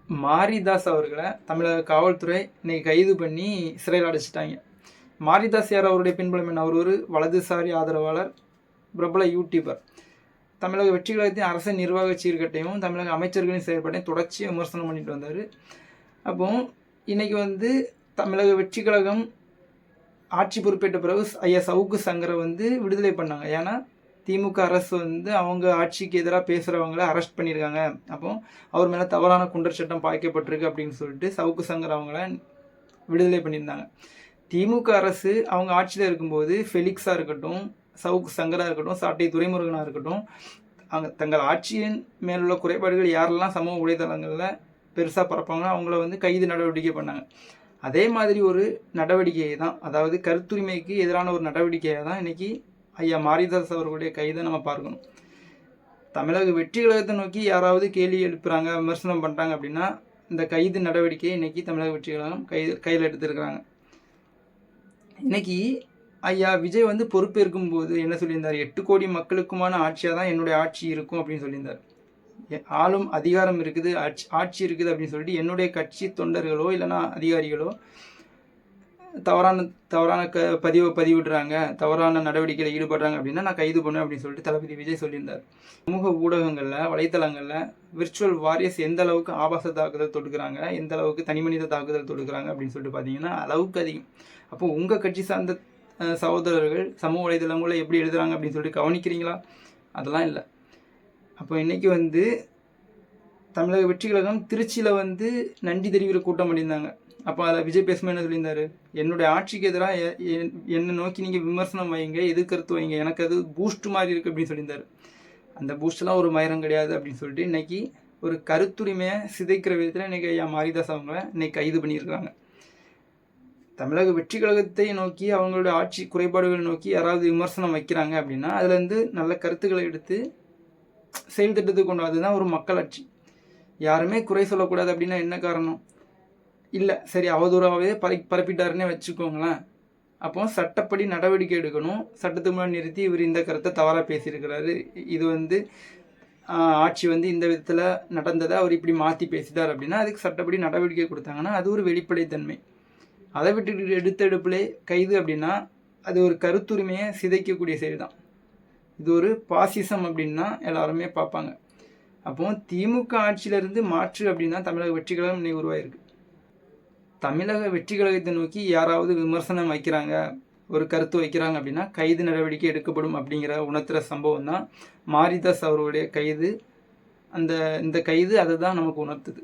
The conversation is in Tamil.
மாரிதாஸ் அவர்களை தமிழக காவல்துறை இன்னைக்கு கைது பண்ணி சிறையில் அடைச்சிட்டாங்க. மாரிதாஸ் யார்? அவருடைய பின்புலம் என்ன? அவர் ஒரு வலதுசாரி ஆதரவாளர், பிரபல யூடியூபர். தமிழக வெற்றி கழகத்தின் அரசு நிர்வாக சீர்கட்டையும் தமிழக அமைச்சர்களின் செயல்பாட்டையும் தொடர்ச்சியாக விமர்சனம் பண்ணிட்டு வந்தார். அப்போ இன்னைக்கு தமிழக வெற்றி கழகம் ஆட்சி பொறுப்பேற்ற பிறகு ஐயா சவுக்கு சங்கரை விடுதலை பண்ணாங்க. ஏன்னா திமுக அரசு அவங்க ஆட்சிக்கு எதிராக பேசுகிறவங்கள அரெஸ்ட் பண்ணியிருக்காங்க. அப்போ அவர் மேலே தவறான குண்டர் சட்டம் பாய்க்கப்பட்டிருக்கு அப்படின்னு சொல்லிட்டு சவுக்கு சங்கர் அவங்கள விடுதலை பண்ணியிருந்தாங்க. திமுக அரசு அவங்க ஆட்சியில் இருக்கும்போது ஃபெலிக்ஸாக இருக்கட்டும், சவுக்கு சங்கராக இருக்கட்டும், சாட்டை துரைமுருகனாக இருக்கட்டும், அவங்க தங்கள் ஆட்சியின் மேலுள்ள குறைபாடுகள் யாரெல்லாம் சமூக வலைதளங்களில் பெருசாக பரப்பாங்களோ அவங்கள கைது நடவடிக்கை பண்ணாங்க. அதே மாதிரி ஒரு நடவடிக்கையை தான், அதாவது கருத்துரிமைக்கு எதிரான ஒரு நடவடிக்கையை தான் இன்றைக்கி ஐயா மாரிதாஸ் அவர்களுடைய கைதை நம்ம பார்க்கணும். தமிழக வெற்றி கழகத்தை நோக்கி யாராவது கேள்வி எழுப்புறாங்க, விமர்சனம் பண்ணுறாங்க அப்படின்னா இந்த கைது நடவடிக்கையை இன்றைக்கி தமிழக வெற்றி கழகம் கையில் எடுத்துருக்கிறாங்க. இன்றைக்கி ஐயா விஜய் பொறுப்பேற்கும் போது என்ன சொல்லியிருந்தார்? 8 கோடி மக்களுக்குமான ஆட்சியாக தான் என்னுடைய ஆட்சி இருக்கும் அப்படின்னு சொல்லியிருந்தார். ஆளும் அதிகாரம் இருக்குது, ஆட்சி இருக்குது அப்படின்னு சொல்லிட்டு என்னுடைய கட்சி தொண்டர்களோ இல்லைனா அதிகாரிகளோ தவறான பதிவிடுறாங்க, தவறான நடவடிக்கையில் ஈடுபடுறாங்க அப்படின்னா நான் கைது பண்ணுவேன் அப்படின்னு சொல்லிட்டு தளபதி விஜய் சொல்லியிருந்தார். சமூக ஊடகங்களில், வலைத்தளங்களில் விர்ச்சுவல் வாரியர்ஸ் எந்த அளவுக்கு ஆபாச தாக்குதல் தொடுக்கிறாங்க, எந்த அளவுக்கு தனிமனித தாக்குதல் தொடுக்கிறாங்க அப்படின்னு சொல்லிட்டு பார்த்தீங்கன்னா அளவுக்கு அதிகம். அப்போ உங்கள் கட்சி சார்ந்த சகோதரர்கள் சமூக வலைதளங்களில் எப்படி எழுதுகிறாங்க அப்படின்னு சொல்லிட்டு கவனிக்கிறீங்களா? அதெல்லாம் இல்லை. அப்போ இன்றைக்கி தமிழக வெற்றி கழகம் திருச்சியில் நன்றி தெரிவிக்கிற கூட்டம் பண்ணியிருந்தாங்க. அப்போ அதில் விஜய் பேசும்போது என்ன சொல்லியிருந்தார்? என்னுடைய ஆட்சிக்கு எதிராக என்னை நோக்கி நீங்கள் விமர்சனம் வைங்க, எதிர்கருத்து வைங்க, எனக்கு அது பூஸ்ட் மாதிரி இருக்குது அப்படின்னு சொல்லியிருந்தார். அந்த பூஸ்ட்லாம் ஒரு மயிரம் கிடையாது அப்படின்னு சொல்லிட்டு இன்றைக்கி ஒரு கருத்துரிமையை சிதைக்கிற விதத்தில் இன்றைக்கி ஐயா மாரிதாஸ் அவங்கள இன்றைக்கி கைது பண்ணியிருக்கிறாங்க. தமிழக வெற்றி கழகத்தை நோக்கி அவங்களுடைய ஆட்சி குறைபாடுகளை நோக்கி யாராவது விமர்சனம் வைக்கிறாங்க அப்படின்னா அதுலேருந்து நல்ல கருத்துக்களை எடுத்து செயல் திட்டத்துக்கு கொண்டு அதுதான் ஒரு மக்களாட்சி. யாருமே குறை சொல்லக்கூடாது அப்படின்னா என்ன காரணம்? இல்லை, சரி அவதூறாகவே பரப்பிட்டாருன்னே வச்சுக்கோங்களேன். அப்போ சட்டப்படி நடவடிக்கை எடுக்கணும். சட்டத்துக்கு முன்னாடி நிறுத்தி இவர் இந்த கருத்தை தவறாக பேசியிருக்கிறாரு, இது ஆட்சி இந்த விதத்தில் நடந்ததை அவர் இப்படி மாற்றி பேசிட்டார் அப்படின்னா அதுக்கு சட்டப்படி நடவடிக்கை கொடுத்தாங்கன்னா அது ஒரு வெளிப்படைத்தன்மை. அதை விட்டு எடுத்தெடுப்பிலே கைது அப்படின்னா அது ஒரு கருத்துரிமையை சிதைக்கக்கூடிய செயல் தான். இது ஒரு பாசிசம் அப்படின்னா எல்லாருமே பார்ப்பாங்க. அப்போ திமுக ஆட்சியிலிருந்து மாற்று அப்படின்னா தமிழக வெற்றி கழகம் இன்னைக்கு உருவாயிருக்கு. தமிழக வெற்றி கழகத்தை நோக்கி யாராவது விமர்சனம் வைக்கிறாங்க, ஒரு கருத்து வைக்கிறாங்க அப்படின்னா கைது நடவடிக்கை எடுக்கப்படும் அப்படிங்கிற உணர்த்துகிற சம்பவம் தான் மாரிதாஸ் அவர்களுடைய கைது. இந்த கைது அதை தான் நமக்கு உணர்த்துது.